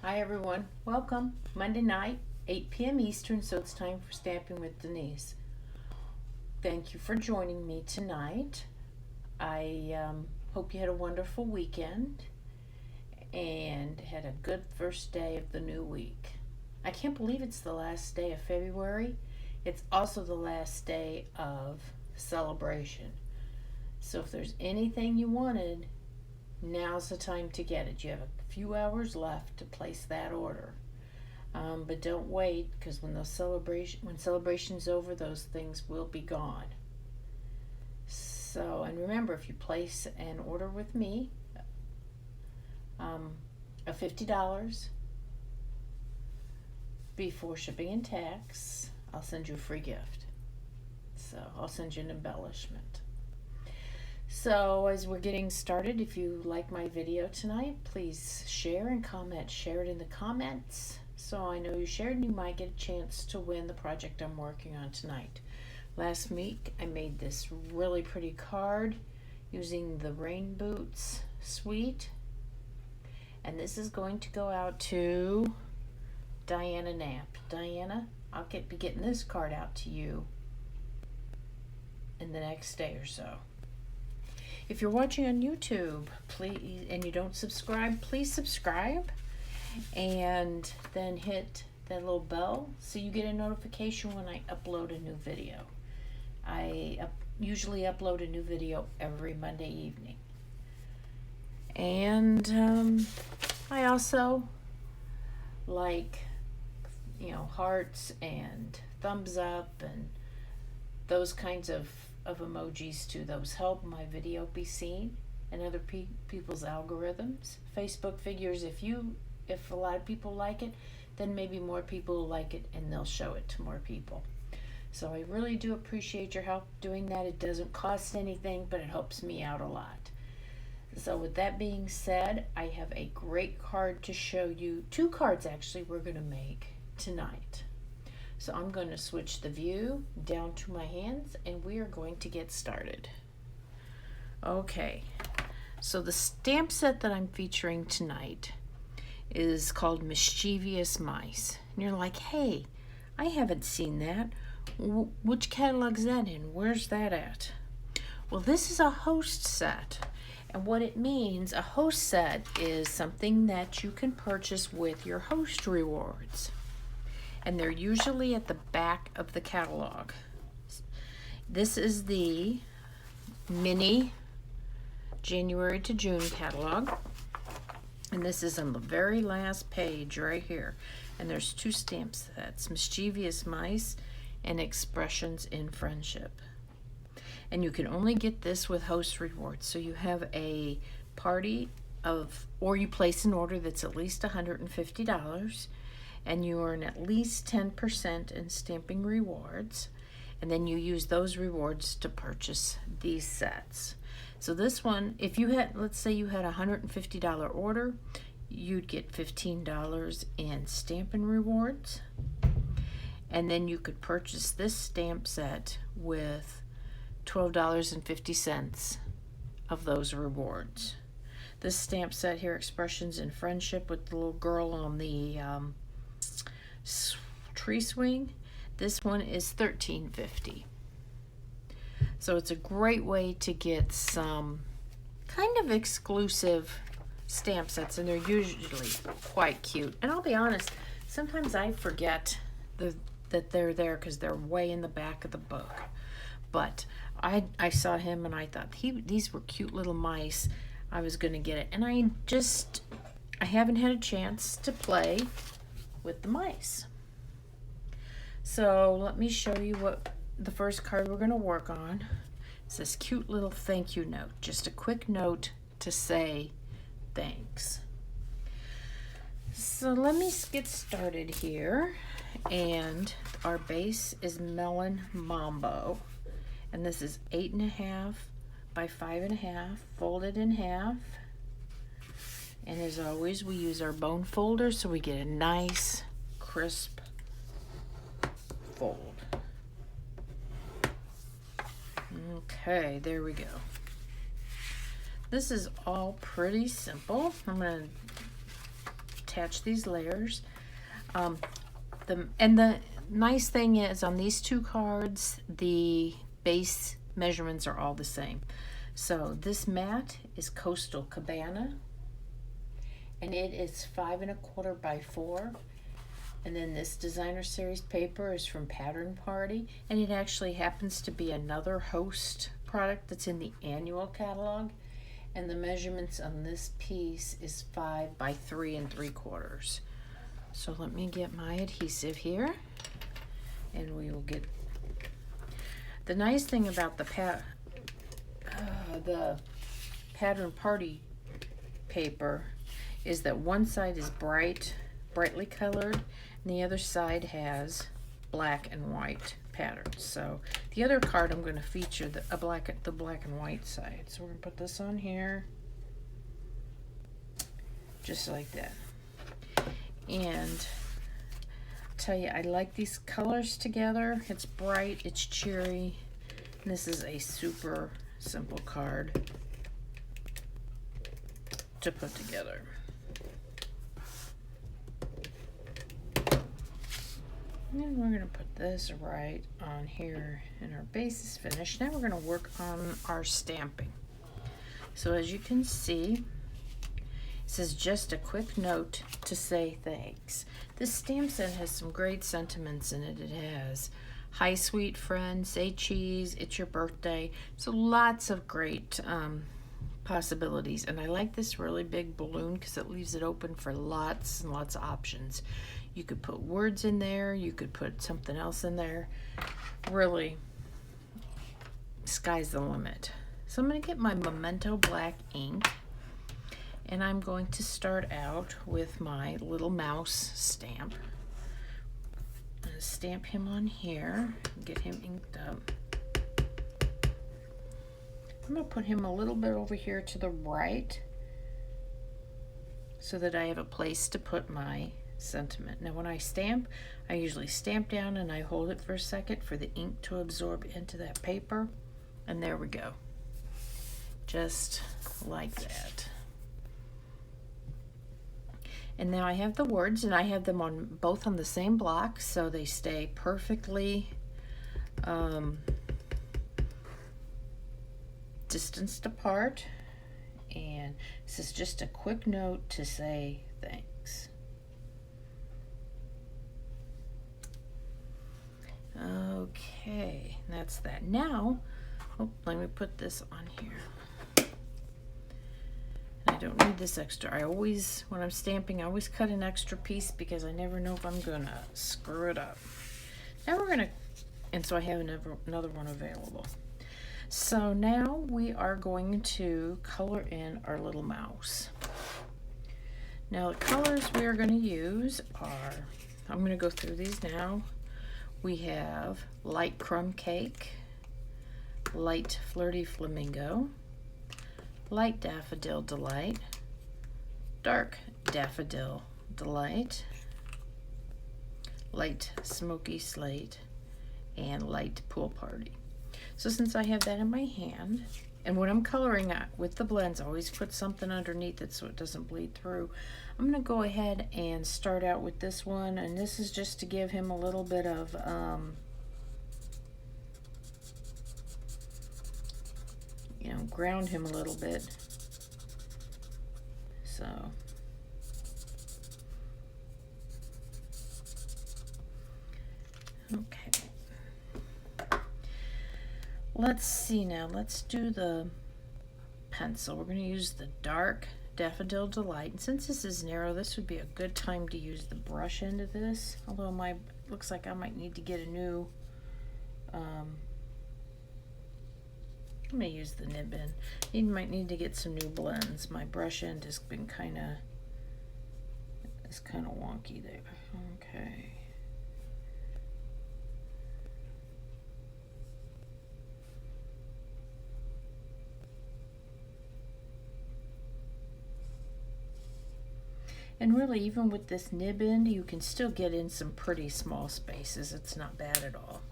Hi everyone, welcome. Monday night, 8 p.m. Eastern, so it's time for Stamping with Denise. Thank you for joining me tonight. I hope you had a wonderful weekend and had a good first day of the new week. I can't believe it's the last day of February. It's also the last day of celebration. So if there's anything you wanted, now's the time to get it. You have a few hours left to place that order. But don't wait, because when celebration's over, those things will be gone. So, and remember, if you place an order with me of $50 before shipping and tax, I'll send you a free gift. So I'll send you an embellishment. So as we're getting started, if you like my video tonight, please share and comment. Share it in the comments so I know you shared, and you might get a chance to win the project I'm working on tonight. Last week I made this really pretty card using the Rain Boots suite, and this is going to go out to Dianna Knapp. Dianna, I'll be getting this card out to you in the next day or so. If you're watching on YouTube, please, and you don't subscribe, please subscribe, and then hit that little bell so you get a notification when I upload a new video. I usually upload a new video every Monday evening. And I also like, hearts and thumbs up and those kinds of emojis too. Those help my video be seen and other people's algorithms. Facebook figures if a lot of people like it, then maybe more people will like it and they'll show it to more people. So I really do appreciate your help doing that. It doesn't cost anything, but it helps me out a lot. So with that being said, I have a great card to show you. Two cards actually we're going to make tonight. So I'm going to switch the view down to my hands and we are going to get started. Okay, so the stamp set that I'm featuring tonight is called Mischievous Mice. And you're like, hey, I haven't seen that. Which catalog's that in? Where's that at? Well, this is a host set. And what it means, a host set is something that you can purchase with your host rewards. And they're usually at the back of the catalog. This is the mini January to June catalog. And this is on the very last page right here. And there's two stamp sets, Mischievous Mice and Expressions in Friendship. And you can only get this with host rewards. So you have a party or you place an order that's at least $150. And you earn at least 10% in stamping rewards, and then you use those rewards to purchase these sets. So this one, if you had, let's say you had a $150 order, you'd get $15 in stamping rewards, and then you could purchase this stamp set with $12.50 of those rewards. This stamp set here, Expressions in Friendship, with the little girl on the tree swing, this one is $13.50. So it's a great way to get some kind of exclusive stamp sets, and they're usually quite cute. And I'll be honest, sometimes I forget that they're there because they're way in the back of the book. But I saw him and I thought these were cute little mice. I was going to get it, and I haven't had a chance to play with the mice. So let me show you what the first card we're going to work on. It's this cute little thank you note, just a quick note to say thanks. So let me get started here, and our base is Melon Mambo, and this is 8.5 by 5.5 folded in half. And as always, we use our bone folder so we get a nice, crisp fold. Okay, there we go. This is all pretty simple. I'm going to attach these layers. The nice thing is on these two cards, the base measurements are all the same. So this mat is Coastal Cabana, and it is 5 1/4 by 4. And then this designer series paper is from Pattern Party, and it actually happens to be another Host product that's in the annual catalog. And the measurements on this piece is 5 by 3 3/4. So let me get my adhesive here, and we will get. The nice thing about the Pattern Party paper is that one side is brightly colored, and the other side has black and white patterns. So the other card I'm going to feature the black and white side. So we're going to put this on here, just like that. And I'll tell you, I like these colors together. It's bright, it's cheery, and this is a super simple card to put together. And we're going to put this right on here, and our base is finished. Now we're going to work on our stamping. So as you can see, it says just a quick note to say thanks. This stamp set has some great sentiments in it. It has, hi sweet friend, say cheese, it's your birthday. So lots of great possibilities. And I like this really big balloon because it leaves it open for lots and lots of options. You could put words in there, you could put something else in there. Really, sky's the limit. So I'm going to get my Memento Black ink, and I'm going to start out with my little mouse stamp. I'm going to stamp him on here, get him inked up. I'm going to put him a little bit over here to the right so that I have a place to put my sentiment. Now when I stamp, I usually stamp down and I hold it for a second for the ink to absorb into that paper, and there we go, just like that. And now I have the words, and I have them on both on the same block so they stay perfectly distanced apart. And this is just a quick note to say thanks. Okay, that's that. Now, let me put this on here. I don't need this extra. I always, when I'm stamping, I always cut an extra piece because I never know if I'm gonna screw it up. Now we're gonna, and so I have another one available. So now we are going to color in our little mouse. Now the colors we are going to use are, I'm going to go through these now. We have light Crumb Cake, light Flirty Flamingo, light Daffodil Delight, dark Daffodil Delight, light Smoky Slate, and light Pool Party. So since I have that in my hand, and when I'm coloring with the blends, I always put something underneath it so it doesn't bleed through. I'm going to go ahead and start out with this one, and this is just to give him a little bit of ground him a little bit. So okay, let's see now. Let's do the pencil. We're going to use the dark Daffodil Delight, and since this is narrow, this would be a good time to use the brush end of this, although my looks like I might need to get a new I may use the nib in. You might need to get some new blends. My brush end has been kind of wonky there. Okay. And really, even with this nib end, you can still get in some pretty small spaces. It's not bad at all.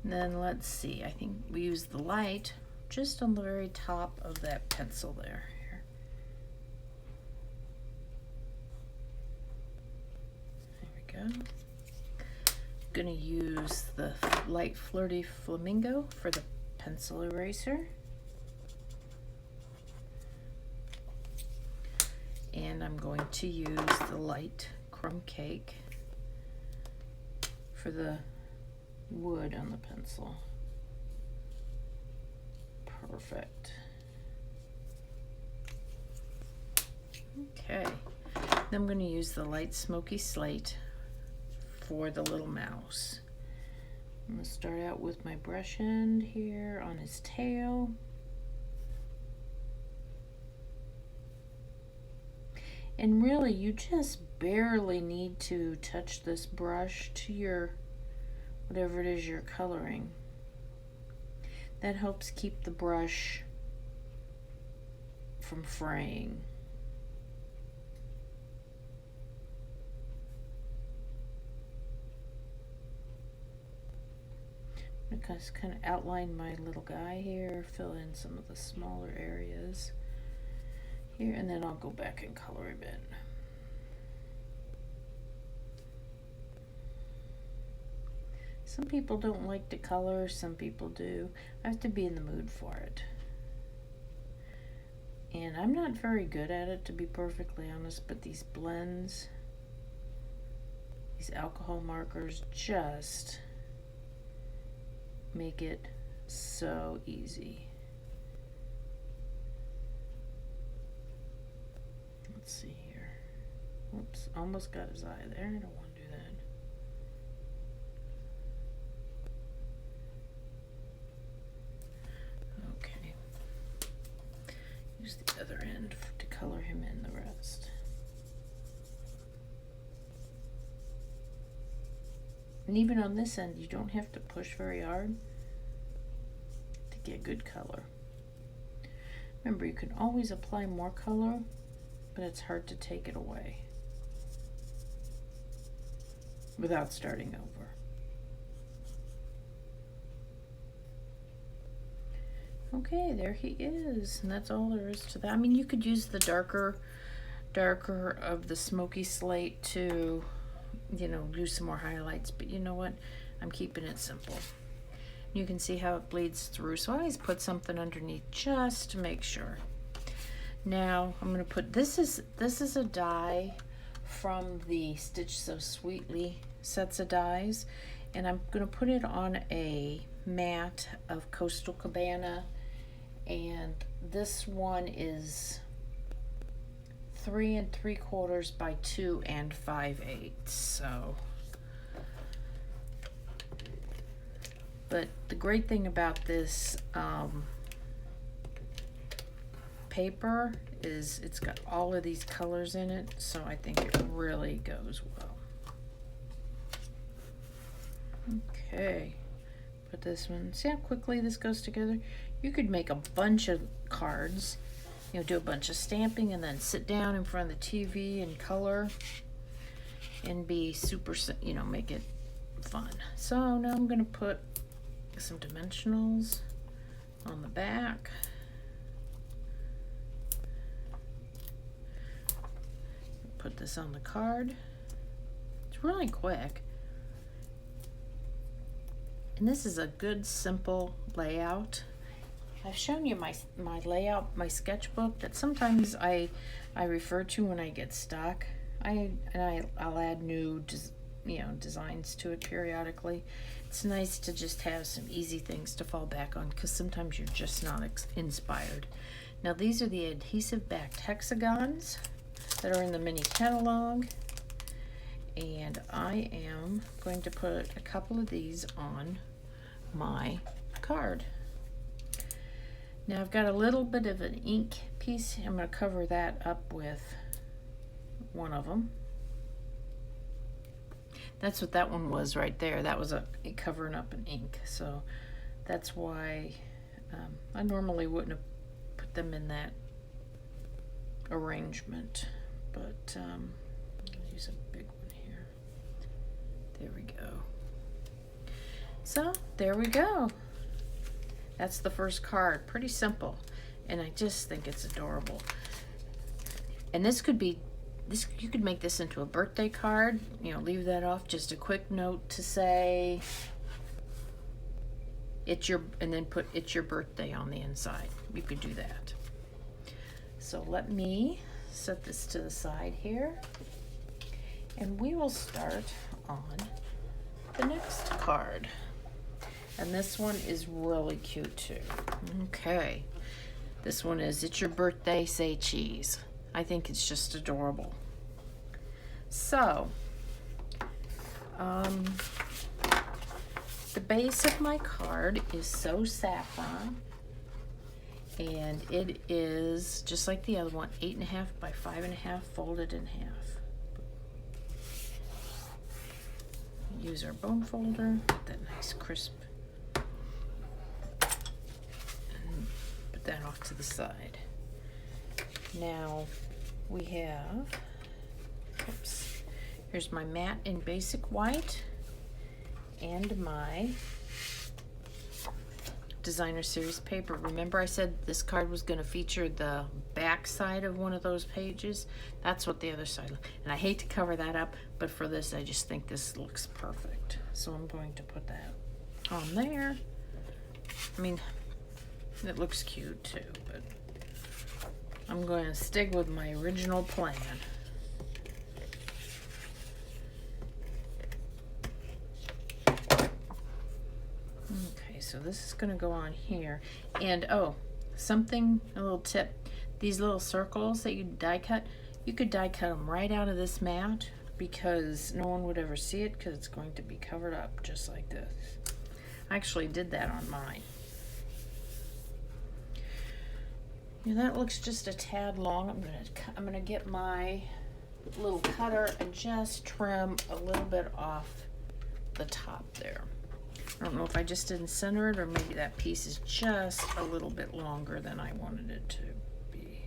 And then let's see, I think we use the light just on the very top of that pencil there. go. Gonna use the light Flirty Flamingo for the pencil eraser. And I'm going to use the light Crumb Cake for the wood on the pencil. Perfect. Okay, then I'm going to use the light Smoky Slate for the little mouse. I'm going to start out with my brush end here on his tail. And really, you just barely need to touch this brush to your, whatever it is you're coloring. That helps keep the brush from fraying. I'm going to kind of outline my little guy here, fill in some of the smaller areas here, and then I'll go back and color him in. Some people don't like to color, some people do. I have to be in the mood for it. And I'm not very good at it, to be perfectly honest, but these blends, these alcohol markers just make it so easy. Let's see here. Oops, almost got his eye there. I don't want to do that. Okay. Use the other end to color him in the rest. And even on this end, you don't have to push very hard to get good color. Remember, you can always apply more color, but it's hard to take it away without starting over. Okay, there he is, and that's all there is to that. I mean, you could use the darker of the Smoky Slate to, you know, do some more highlights, but you know what? I'm keeping it simple. You can see how it bleeds through, so I always put something underneath just to make sure. Now I'm going to put, this is a die from the Stitch So Sweetly sets of dies, and I'm going to put it on a mat of Coastal Cabana, and this one is 3 3/4 by 2 5/8. So, but the great thing about this paper is it's got all of these colors in it, so I think it really goes well. Okay, put this one, see how quickly this goes together? You could make a bunch of cards, you know, do a bunch of stamping and then sit down in front of the TV and color and be super, you know, make it fun. So now I'm going to put some dimensionals on the back. Put this on the card. It's really quick. And this is a good simple layout. I've shown you my layout, my sketchbook that sometimes I refer to when I get stuck. I'll add new designs to it periodically. It's nice to just have some easy things to fall back on because sometimes you're just not inspired. Now these are the adhesive backed hexagons that are in the mini catalog, and I am going to put a couple of these on my card. Now I've got a little bit of an ink piece. I'm going to cover that up with one of them. That's what that one was right there. That was a covering up in ink. So that's why I normally wouldn't have put them in that arrangement. But I'll use a big one here. There we go. So there we go. That's the first card. Pretty simple. And I just think it's adorable. And this could be this, you could make this into a birthday card, you know, leave that off, just a quick note to say it's your, and then put it's your birthday on the inside. You could do that. So let me set this to the side here, and we will start on the next card. And this one is really cute too. Okay, this one is It's Your Birthday, Say Cheese. I think it's just adorable. So, the base of my card is so Saffron, and it is just like the other one, 8.5 by 5.5 folded in half. Use our bone folder, get that nice crisp, and put that off to the side. Now we have, oops, here's my matte in basic white and my designer series paper. Remember I said this card was going to feature the back side of one of those pages? That's what the other side looks. And I hate to cover that up, but for this I just think this looks perfect. So I'm going to put that on there. I mean, it looks cute too, but I'm going to stick with my original plan. Okay, so this is going to go on here. And oh, something, a little tip. These little circles that you die cut, you could die cut them right out of this mat because no one would ever see it because it's going to be covered up just like this. I actually did that on mine. Yeah, that looks just a tad long. I'm gonna get my little cutter and just trim a little bit off the top there. I don't know if I just didn't center it or maybe that piece is just a little bit longer than I wanted it to be.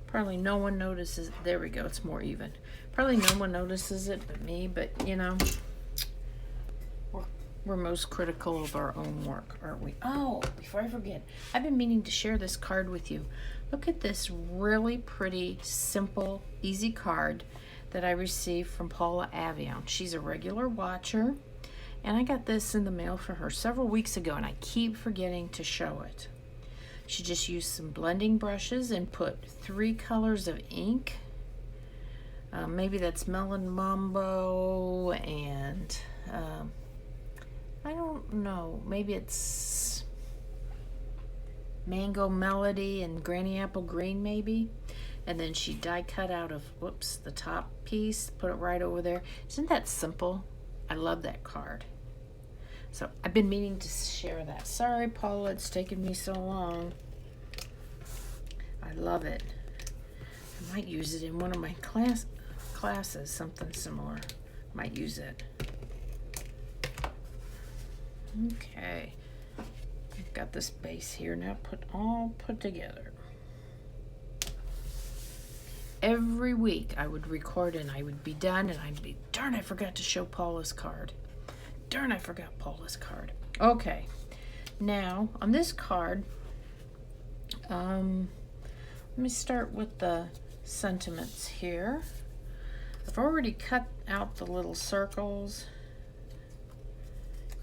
Probably no one notices. There we go, it's more even. Probably no one notices it but me, but you know, we're most critical of our own work, aren't we? Oh, before I forget, I've been meaning to share this card with you. Look at this really pretty, simple, easy card that I received from Paula Avion. She's a regular watcher, and I got this in the mail for her several weeks ago, and I keep forgetting to show it. She just used some blending brushes and put 3 colors of ink. Maybe that's Melon, Mambo, and I don't know, maybe it's Mango Melody and Granny Apple Green maybe. And then she die cut out of, whoops, the top piece, put it right over there. Isn't that simple? I love that card. So I've been meaning to share that. Sorry, Paula, it's taken me so long. I love it. I might use it in one of my classes, something similar. Might use it. Okay, I've got this base here now all put together. Every week I would record and I would be done and I'd be, darn, I forgot to show Paula's card. Darn, I forgot Paula's card. Okay, now on this card, let me start with the sentiments here. I've already cut out the little circles.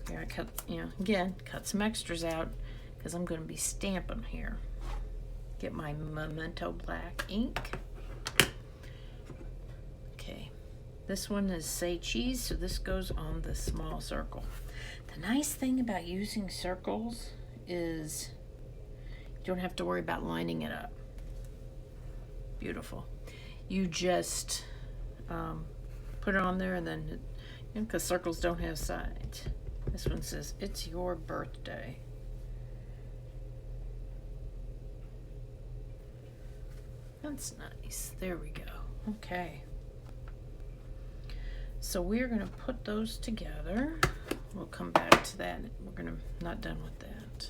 Here I cut, you know, again, cut some extras out because I'm going to be stamping here. Get my Memento Black ink. Okay, this one is Say Cheese, so this goes on the small circle. The nice thing about using circles is you don't have to worry about lining it up. Beautiful. You just put it on there and then, you know, because circles don't have sides. This one says, it's your birthday. That's nice. There we go. Okay. So we're going to put those together. We'll come back to that. We're not done with that.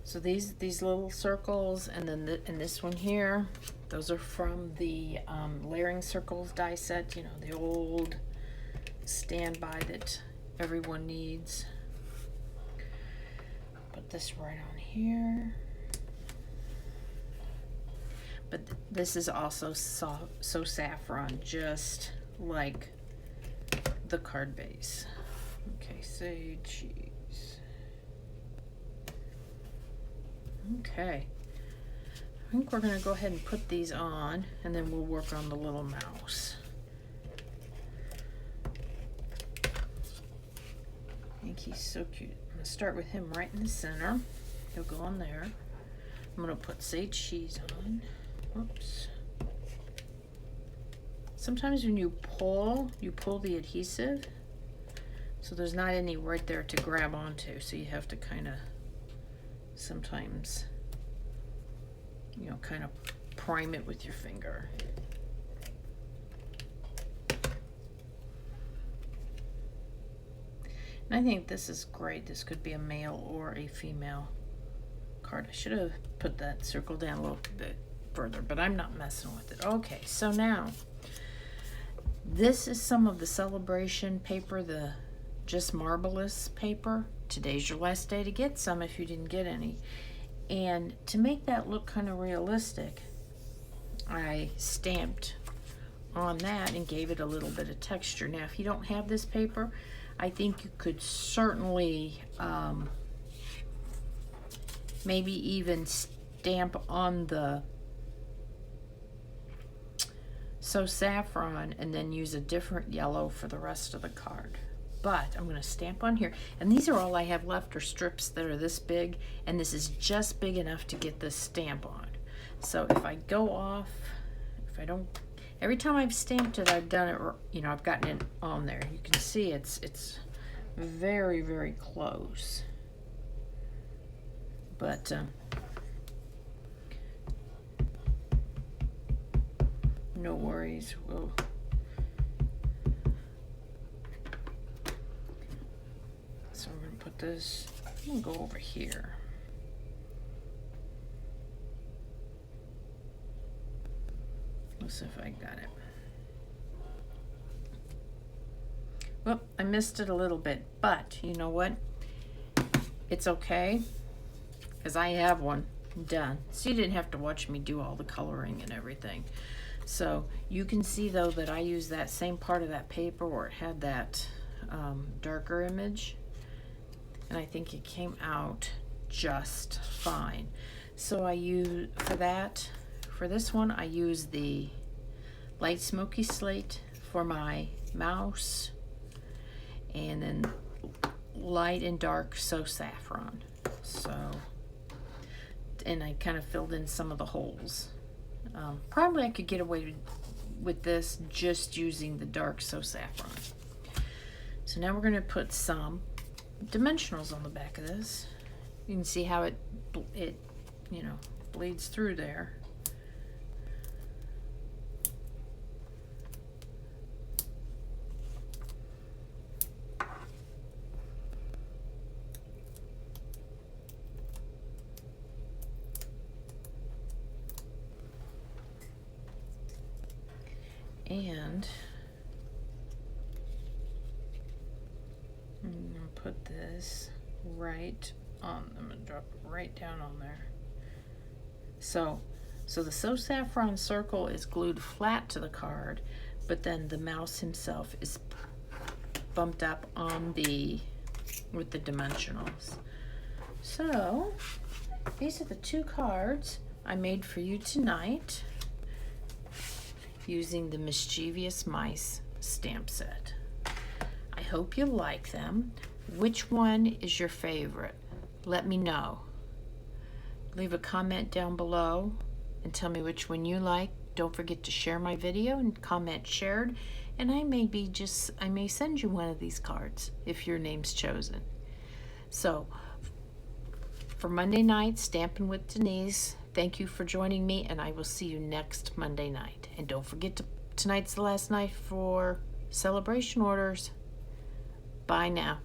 So these little circles, and then and this one here, those are from the layering circles die set, you know, the old standby that everyone needs. Put put this right on here. But this is also so saffron, just like the card base. Okay, say cheese. Okay. I think we're gonna go ahead and put these on, and then we'll work on the little mouse. I think he's so cute. I'm gonna start with him right in the center. He'll go on there. I'm gonna put sage cheese on. Oops. Sometimes when you pull the adhesive, so there's not any right there to grab onto, so you have to kind of sometimes, you know, kind of prime it with your finger. And I think this is great. This could be a male or a female card. I should have put that circle down a little bit further, but I'm not messing with it. Okay, so now this is some of the celebration paper, the Just Marvelous paper. Today's your last day to get some if you didn't get any. And to make that look kind of realistic, I stamped on that and gave it a little bit of texture. Now, if you don't have this paper, I think you could certainly maybe even stamp on the Saffron and then use a different yellow for the rest of the card. But I'm going to stamp on here, and these are all I have left are strips that are this big, and this is just big enough to get this stamp on. So if I go off, if I don't, every time I've stamped it, I've done it, you know, I've gotten it on there. You can see it's very, very close. But no worries. We'll so we're gonna put this. I'm gonna go over here. Let's see if I got it. Well, I missed it a little bit, but you know what? It's okay, because I have one done. So you didn't have to watch me do all the coloring and everything. So you can see though that I used that same part of that paper where it had that darker image, and I think it came out just fine. So I use, for this one, I use the light smoky slate for my mouse, and then light and dark saffron. So, and I kind of filled in some of the holes. Probably I could get away with this just using the dark saffron. So now we're going to put some dimensionals on the back of this. You can see how it you know, bleeds through there. And I'm going to put this right on, I'm going to drop it right down on there. So the saffron circle is glued flat to the card, but then the mouse himself is bumped up on with the dimensionals. So these are the two cards I made for you tonight, using the Mischievous Mice stamp set. I hope you like them. Which one is your favorite? Let me know. Leave a comment down below and tell me which one you like. Don't forget to share my video and comment shared, and I may send you one of these cards if your name's chosen. So for Monday night, Stampin' with Denise, thank you for joining me, and I will see you next Monday night. And don't forget tonight's the last night for celebration orders. Bye now.